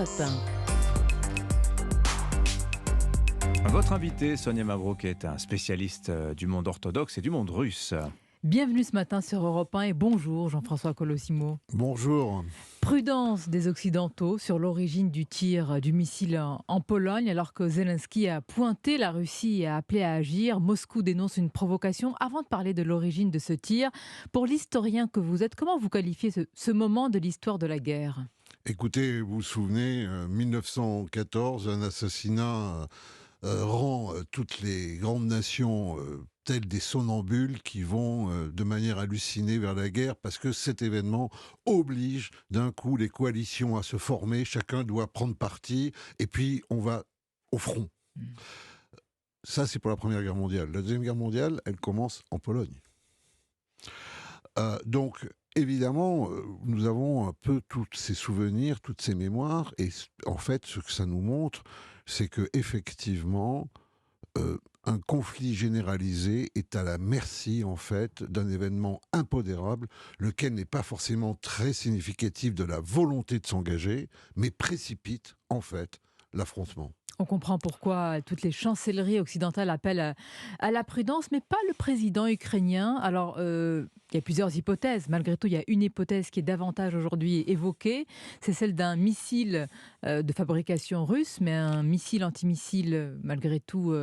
Europe 1. Votre invité, Sonia Mabrouk, est un spécialiste du monde orthodoxe et du monde russe. Bienvenue ce matin sur Europe 1 et bonjour Jean-François Colosimo. Bonjour. Prudence des Occidentaux sur l'origine du tir du missile en Pologne, alors que Zelensky a pointé la Russie et a appelé à agir. Moscou dénonce une provocation. Avant de parler de l'origine de ce tir, pour l'historien que vous êtes, comment vous qualifiez ce moment de l'histoire de la guerre ? Écoutez, vous vous souvenez, 1914, un assassinat rend toutes les grandes nations telles des somnambules qui vont de manière hallucinée vers la guerre, parce que cet événement oblige d'un coup les coalitions à se former, chacun doit prendre parti, et puis on va au front. Ça, c'est pour la Première Guerre mondiale. La Deuxième Guerre mondiale, elle commence en Pologne. Donc, évidemment, nous avons un peu tous ces souvenirs, toutes ces mémoires, et en fait, ce que ça nous montre, c'est que effectivement, un conflit généralisé est à la merci, en fait, d'un événement impondérable, lequel n'est pas forcément très significatif de la volonté de s'engager, mais précipite, en fait, l'affrontement. On comprend pourquoi toutes les chancelleries occidentales appellent à la prudence, mais pas le président ukrainien. Alors, il y a plusieurs hypothèses. Malgré tout, il y a une hypothèse qui est davantage aujourd'hui évoquée. C'est celle d'un missile de fabrication russe, mais un missile antimissile, malgré tout,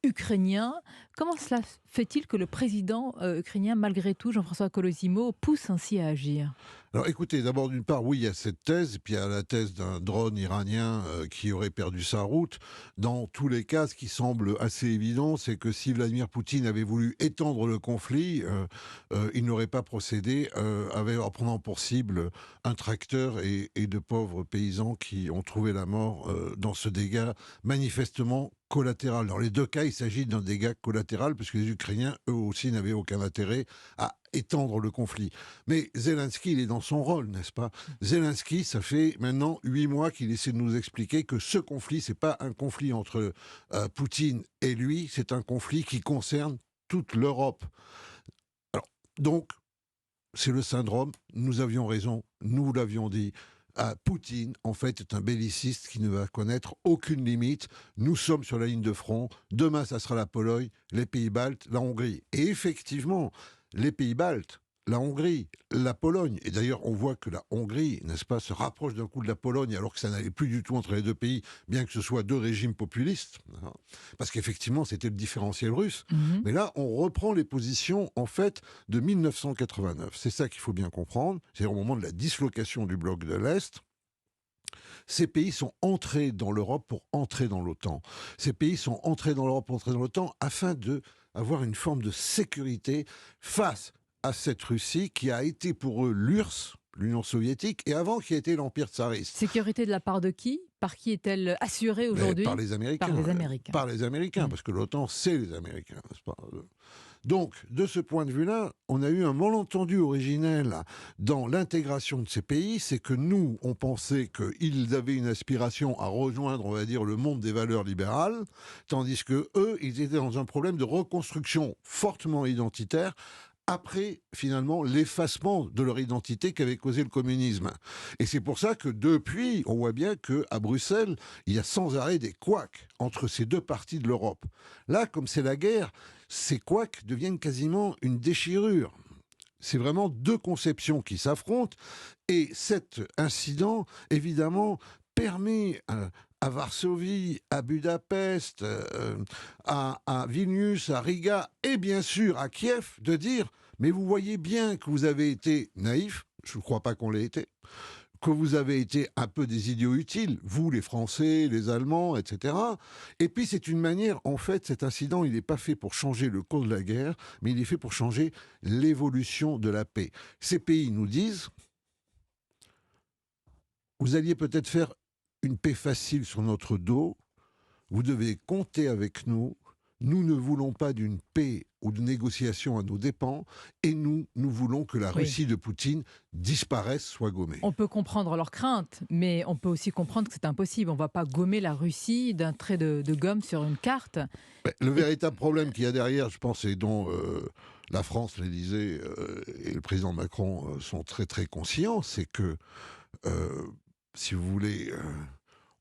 ukrainien. Comment cela fait-il que le président ukrainien, malgré tout, Jean-François Colosimo, pousse ainsi à agir ? Alors écoutez, d'abord d'une part, oui, il y a cette thèse, et puis il y a la thèse d'un drone iranien qui aurait perdu sa route. Dans tous les cas, ce qui semble assez évident, c'est que si Vladimir Poutine avait voulu étendre le conflit, il n'aurait pas procédé en prenant pour cible un tracteur et de pauvres paysans qui ont trouvé la mort dans ce dégât manifestement collatéral. Dans les deux cas, il s'agit d'un dégât collatéral, parce que les Ukrainiens, eux aussi, n'avaient aucun intérêt à étendre le conflit. Mais Zelensky, il est dans son rôle, n'est-ce pas ? Zelensky, ça fait maintenant 8 mois qu'il essaie de nous expliquer que ce conflit, c'est pas un conflit entre Poutine et lui, c'est un conflit qui concerne toute l'Europe. Alors, donc, c'est le syndrome, nous avions raison, nous l'avions dit. Poutine, en fait, est un belliciste qui ne va connaître aucune limite. Nous sommes sur la ligne de front. Demain, ça sera la Pologne, les pays baltes, la Hongrie. Et effectivement, les pays baltes, la Hongrie, la Pologne, et d'ailleurs on voit que la Hongrie, n'est-ce pas, se rapproche d'un coup de la Pologne, alors que ça n'allait plus du tout entre les deux pays, bien que ce soit deux régimes populistes, hein, parce qu'effectivement c'était le différentiel russe. Mais là, on reprend les positions, en fait, de 1989. C'est ça qu'il faut bien comprendre, c'est au moment de la dislocation du bloc de l'Est. Ces pays sont entrés dans l'Europe pour entrer dans l'OTAN. Ces pays sont entrés dans l'Europe pour entrer dans l'OTAN afin d'avoir une forme de sécurité face à cette Russie qui a été pour eux l'URSS, l'Union soviétique, et avant qui a été l'Empire tsariste. Sécurité de la part de qui ? Par qui est-elle assurée aujourd'hui ? Par les Américains. Par les Américains. Par les Américains, parce que l'OTAN, c'est les Américains, n'est-ce pas ? Donc, de ce point de vue-là, on a eu un malentendu originel dans l'intégration de ces pays, c'est que nous, on pensait qu'ils avaient une aspiration à rejoindre, on va dire, le monde des valeurs libérales, tandis que eux, ils étaient dans un problème de reconstruction fortement identitaire, après, finalement, l'effacement de leur identité qu'avait causé le communisme. Et c'est pour ça que, depuis, on voit bien qu'à Bruxelles, il y a sans arrêt des couacs entre ces deux parties de l'Europe. Là, comme c'est la guerre, ces couacs deviennent quasiment une déchirure. C'est vraiment deux conceptions qui s'affrontent, et cet incident, évidemment, permet à Varsovie, à Budapest, à Vilnius, à Riga, et bien sûr à Kiev, de dire « Mais vous voyez bien que vous avez été naïfs, je ne crois pas qu'on l'ait été, que vous avez été un peu des idiots utiles, vous les Français, les Allemands, etc. » Et puis c'est une manière, en fait, cet incident, il n'est pas fait pour changer le cours de la guerre, mais il est fait pour changer l'évolution de la paix. Ces pays nous disent « Vous alliez peut-être faire une paix facile sur notre dos, vous devez compter avec nous, nous ne voulons pas d'une paix ou de négociation à nos dépens, et nous voulons que la Russie de Poutine disparaisse, soit gommée. » On peut comprendre leurs craintes, mais on peut aussi comprendre que c'est impossible. On ne va pas gommer la Russie d'un trait de gomme sur une carte. Le véritable problème qu'il y a derrière, je pense, et dont la France, l'Élysée et le président Macron sont très très conscients, c'est que, si vous voulez,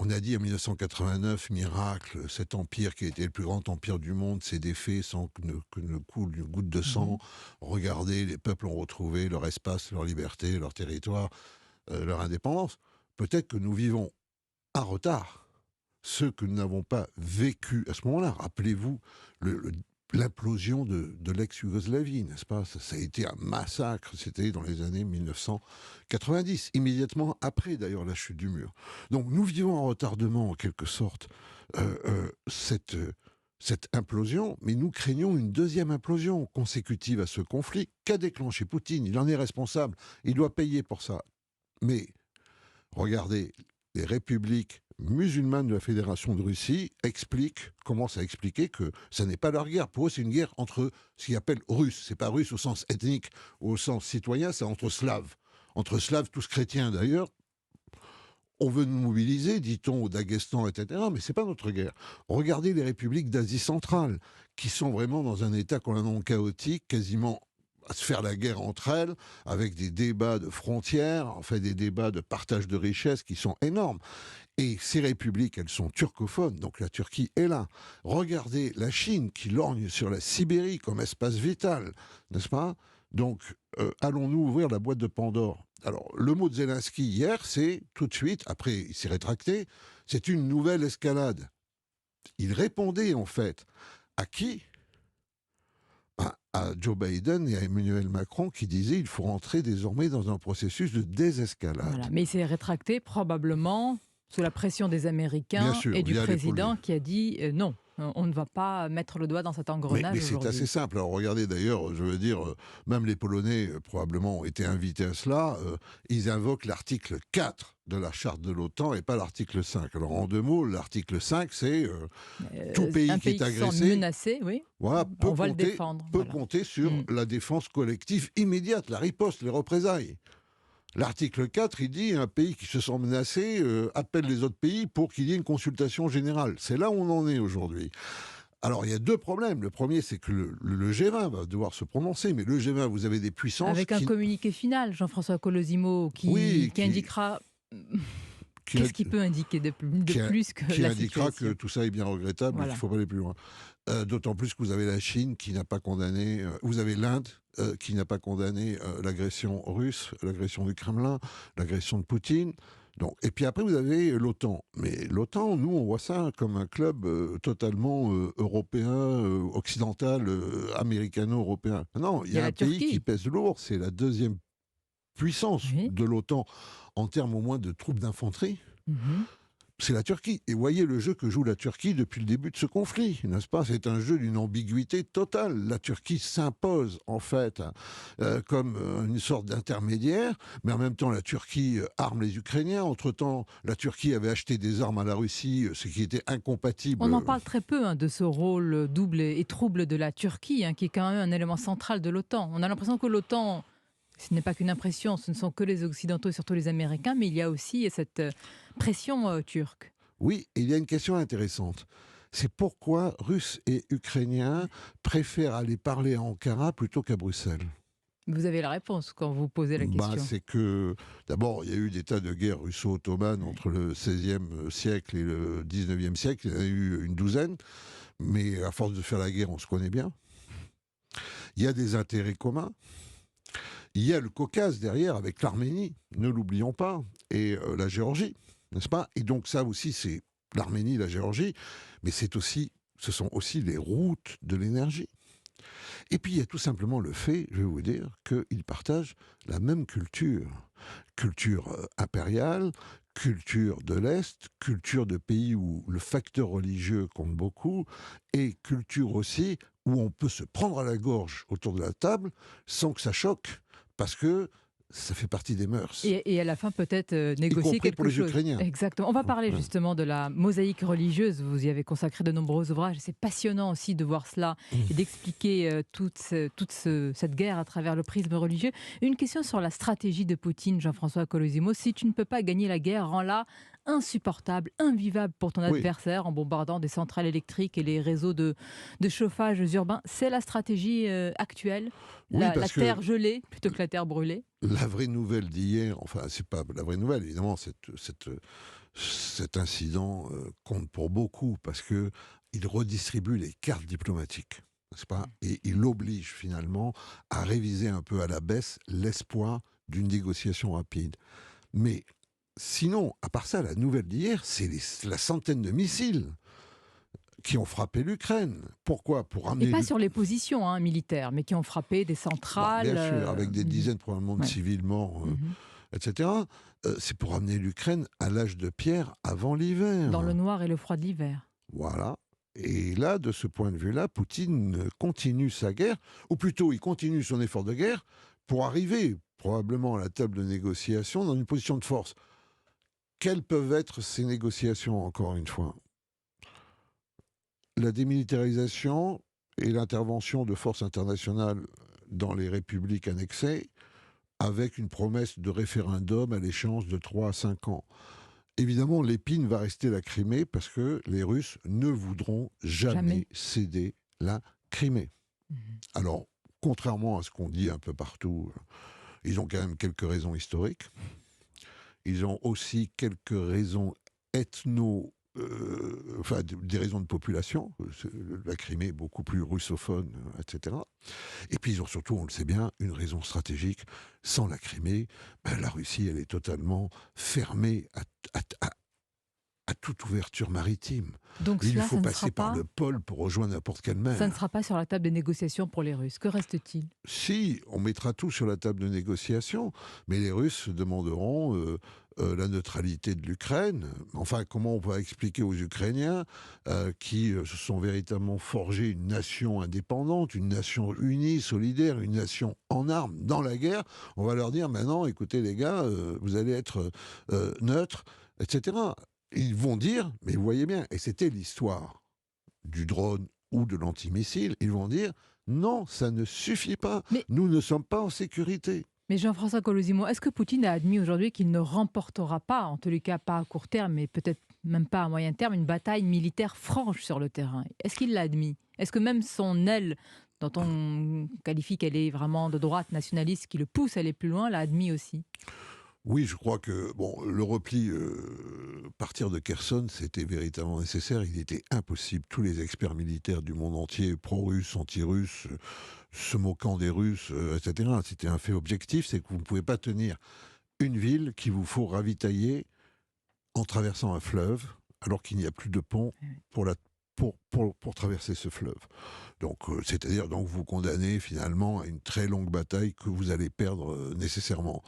On a dit en 1989, miracle, cet empire qui a été le plus grand empire du monde s'est défait sans que ne coule une goutte de sang. Regardez, les peuples ont retrouvé leur espace, leur liberté, leur territoire, leur indépendance. Peut-être que nous vivons à retard ce que nous n'avons pas vécu à ce moment-là. Rappelez-vous l'implosion de l'ex-Yougoslavie, n'est-ce pas? Ça a été un massacre, c'était dans les années 1990, immédiatement après d'ailleurs la chute du mur. Donc nous vivons en retardement en quelque sorte cette implosion, mais nous craignons une deuxième implosion consécutive à ce conflit qu'a déclenché Poutine. Il en est responsable, il doit payer pour ça. Mais regardez, les républiques musulmanes de la Fédération de Russie commencent à expliquer que ça n'est pas leur guerre. Pour eux, c'est une guerre entre ce qu'ils appellent russes. C'est pas russe au sens ethnique ou au sens citoyen, c'est entre slaves. Entre slaves, tous chrétiens d'ailleurs. On veut nous mobiliser, dit-on, au Daghestan, etc. Mais c'est pas notre guerre. Regardez les républiques d'Asie centrale, qui sont vraiment dans un état qu'on a nom chaotique, quasiment à se faire la guerre entre elles, avec des débats de frontières, en fait des débats de partage de richesses qui sont énormes. Et ces républiques, elles sont turcophones, donc la Turquie est là. Regardez la Chine qui lorgne sur la Sibérie comme espace vital, n'est-ce pas? Donc, allons-nous ouvrir la boîte de Pandore? Alors, le mot de Zelensky hier, c'est tout de suite, après il s'est rétracté, c'est une nouvelle escalade. Il répondait en fait à qui? À Joe Biden et à Emmanuel Macron qui disaient qu'il faut rentrer désormais dans un processus de désescalade. Voilà. Mais il s'est rétracté probablement sous la pression des Américains et du président qui a dit non. On ne va pas mettre le doigt dans cet engrenage mais c'est assez simple. Alors regardez d'ailleurs, je veux dire, même les Polonais probablement ont été invités à cela. Ils invoquent l'article 4 de la charte de l'OTAN et pas l'article 5. Alors en deux mots, l'article 5, c'est tout pays qui est agressé, menacé, oui. Voilà, on va le défendre. Peut compter sur la défense collective immédiate, la riposte, les représailles. L'article 4, il dit un pays qui se sent menacé appelle les autres pays pour qu'il y ait une consultation générale. C'est là où on en est aujourd'hui. Alors, il y a deux problèmes. Le premier, c'est que le G20 va devoir se prononcer. Mais le G20, vous avez des puissances... Avec un communiqué final, Jean-François Colosimo, qui indiquera... Qu'est-ce qui peut indiquer de plus que qui la indiquera situation que tout ça est bien regrettable et qu'il ne faut pas aller plus loin. D'autant plus que vous avez la Chine qui n'a pas condamné... vous avez l'Inde qui n'a pas condamné l'agression russe, l'agression du Kremlin, l'agression de Poutine. Donc, et puis après, vous avez l'OTAN. Mais l'OTAN, nous, on voit ça comme un club totalement européen, occidental, américano-européen. Non, il y a un pays qui pèse lourd. C'est la deuxième puissance de l'OTAN en termes au moins de troupes d'infanterie. C'est la Turquie. Et voyez le jeu que joue la Turquie depuis le début de ce conflit, n'est-ce pas? C'est un jeu d'une ambiguïté totale. La Turquie s'impose, en fait, comme une sorte d'intermédiaire, mais en même temps, la Turquie arme les Ukrainiens. Entre-temps, la Turquie avait acheté des armes à la Russie, ce qui était incompatible. On en parle très peu de ce rôle double et trouble de la Turquie, qui est quand même un élément central de l'OTAN. On a l'impression que l'OTAN... Ce n'est pas qu'une impression, ce ne sont que les Occidentaux et surtout les Américains, mais il y a aussi cette pression turque. Oui, il y a une question intéressante. C'est pourquoi Russes et Ukrainiens préfèrent aller parler à Ankara plutôt qu'à Bruxelles. Vous avez la réponse quand vous posez la question. C'est que, d'abord, il y a eu des tas de guerres russo-ottomanes entre le XVIe siècle et le XIXe siècle. Il y en a eu une douzaine, mais à force de faire la guerre, on se connaît bien. Il y a des intérêts communs. Il y a le Caucase derrière avec l'Arménie, ne l'oublions pas, et la Géorgie, n'est-ce pas? Et donc ça aussi, c'est l'Arménie, la Géorgie, mais ce sont aussi les routes de l'énergie. Et puis il y a tout simplement le fait, je vais vous dire, qu'ils partagent la même culture. Culture impériale, culture de l'Est, culture de pays où le facteur religieux compte beaucoup, et culture aussi où on peut se prendre à la gorge autour de la table sans que ça choque. Parce que ça fait partie des mœurs. Et à la fin, peut-être négocier quelque pour les chose. Ukrainiens. Exactement. On va parler justement de la mosaïque religieuse. Vous y avez consacré de nombreux ouvrages. C'est passionnant aussi de voir cela et d'expliquer toute cette guerre à travers le prisme religieux. Une question sur la stratégie de Poutine, Jean-François Colosimo. Si tu ne peux pas gagner la guerre, rends-la insupportable, invivable pour ton Oui, adversaire en bombardant des centrales électriques et les réseaux de chauffage urbain. C'est la stratégie actuelle, oui, la parce que terre gelée plutôt que la terre brûlée. la vraie nouvelle d'hier, enfin, c'est pas la vraie nouvelle, évidemment, cet incident compte pour beaucoup parce que il redistribue les cartes diplomatiques, n'est-ce pas? Et il oblige finalement à réviser un peu à la baisse l'espoir d'une négociation rapide. Mais sinon, à part ça, la nouvelle d'hier, c'est la centaine de missiles qui ont frappé l'Ukraine. Pourquoi? Pour Et ramener pas l'Ukraine. sur les positions militaires, mais qui ont frappé des Bien centrales. sûr, avec des dizaines probablement de Ouais. civils morts, Mhm. etc. C'est pour amener l'Ukraine à l'âge de pierre avant Dans le l'hiver. noir et le froid de l'hiver. Voilà. Et là, de ce point de vue-là, Poutine continue sa guerre, ou plutôt il continue son effort de guerre pour arriver probablement à la table de négociation dans une position de force. Quelles peuvent être ces négociations, encore une fois? La démilitarisation et l'intervention de forces internationales dans les républiques annexées, avec une promesse de référendum à l'échéance de 3 à 5 ans. Évidemment, l'épine va rester la Crimée parce que les Russes ne voudront Jamais. jamais céder la Crimée. Mhm. Alors, contrairement à ce qu'on dit un peu partout, ils ont quand même quelques raisons historiques. Ils ont aussi quelques raisons ethno... enfin, des raisons de population. La Crimée est beaucoup plus russophone, etc. Et puis ils ont surtout, on le sait bien, une raison stratégique. Sans la Crimée, la Russie, elle est totalement fermée à, à toute ouverture maritime. Donc Il lui cela, faut passer par le pôle pour rejoindre n'importe quelle ça ne mer. sera pas sur la table des négociations pour les Russes. Que reste-t-il? Si, on mettra tout sur la table de négociation, mais les Russes demanderont la neutralité de l'Ukraine. Enfin, comment on va expliquer aux Ukrainiens qui se sont véritablement forgés une nation indépendante, une nation unie, solidaire, une nation en armes dans la guerre? On va leur dire maintenant, écoutez les gars, vous allez être neutres, etc. Ils vont dire, mais vous voyez bien, et c'était l'histoire du drone ou de l'antimissile, ils vont dire non, ça ne suffit pas, Mais, nous ne sommes pas en sécurité. mais Jean-François Colosimo, est-ce que Poutine a admis aujourd'hui qu'il ne remportera pas, en tous les cas pas à court terme, mais peut-être même pas à moyen terme, une bataille militaire franche sur le terrain? Est-ce qu'il l'a admis? Est-ce que même son aile, dont on qualifie qu'elle est vraiment de droite nationaliste, qui le pousse à aller plus loin, l'a admis aussi? Oui, je crois que bon, le repli, partir de Kherson, c'était véritablement nécessaire. Il était impossible. Tous les experts militaires du monde entier, pro-russes, anti-russes, se moquant des Russes, etc. C'était un fait objectif, c'est que vous ne pouvez pas tenir une ville qu'il vous faut ravitailler en traversant un fleuve, alors qu'il n'y a plus de pont pour, pour traverser ce fleuve. Donc, c'est-à-dire donc vous condamnez finalement à une très longue bataille que vous allez perdre nécessairement.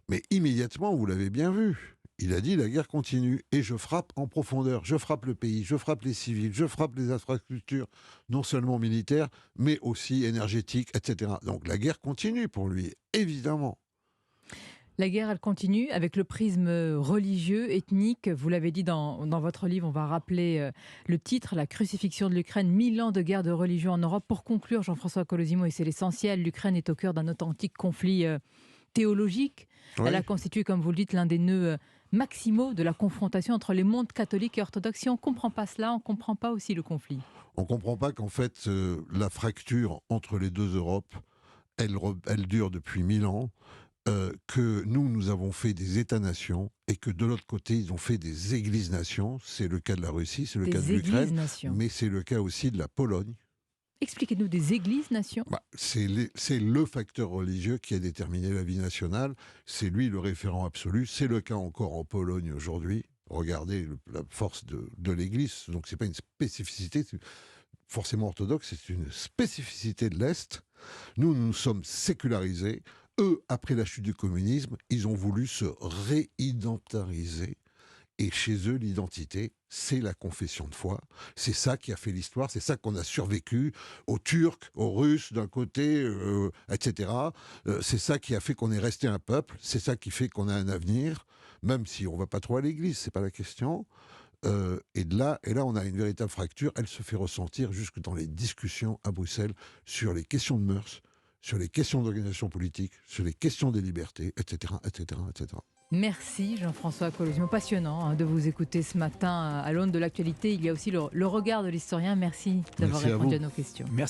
Mais immédiatement, vous l'avez bien vu, il a dit la guerre continue et je frappe en profondeur, je frappe le pays, je frappe les civils, je frappe les infrastructures, non seulement militaires, mais aussi énergétiques, etc. Donc la guerre continue pour lui, évidemment. La guerre, elle continue avec le prisme religieux, ethnique. Vous l'avez dit dans votre livre, on va rappeler le titre, La crucifixion de l'Ukraine, 1000 ans de guerre de religion en Europe. Pour conclure, Jean-François Colosimo, et c'est l'essentiel, l'Ukraine est au cœur d'un authentique conflit théologique. Elle a Oui. constitué, comme vous le dites, l'un des nœuds maximaux de la confrontation entre les mondes catholiques et orthodoxes. Si on ne comprend pas cela, on ne comprend pas aussi le conflit. On ne comprend pas qu'en fait, la fracture entre les deux Europes, elle dure depuis 1000 ans, que nous avons fait des États-nations et que de l'autre côté, ils ont fait des églises-nations. C'est le cas de la Russie, c'est le cas de Des l'Ukraine, églises-nations. mais c'est le cas aussi de la Pologne. Expliquez-nous, des églises-nations. C'est le facteur religieux qui a déterminé la vie nationale. C'est lui le référent absolu. C'est le cas encore en Pologne aujourd'hui. Regardez la force de l'Église. Donc c'est pas une spécificité forcément orthodoxe, c'est une spécificité de l'Est. Nous nous sommes sécularisés. Eux, après la chute du communisme, ils ont voulu se réidentariser. Et chez eux, l'identité, c'est la confession de foi. C'est ça qui a fait l'histoire, c'est ça qu'on a survécu aux Turcs, aux Russes d'un côté, etc. C'est ça qui a fait qu'on est resté un peuple, c'est ça qui fait qu'on a un avenir, même si on ne va pas trop à l'église, c'est pas la question. Et là, on a une véritable fracture. Elle se fait ressentir jusque dans les discussions à Bruxelles sur les questions de mœurs, sur les questions d'organisation politique, sur les questions des libertés, etc., etc., etc. Merci Jean-François Colosimo. Passionnant de vous écouter ce matin à l'aune de l'actualité. Il y a aussi le regard de l'historien. Merci d'avoir Merci à répondu vous. à nos questions. Merci.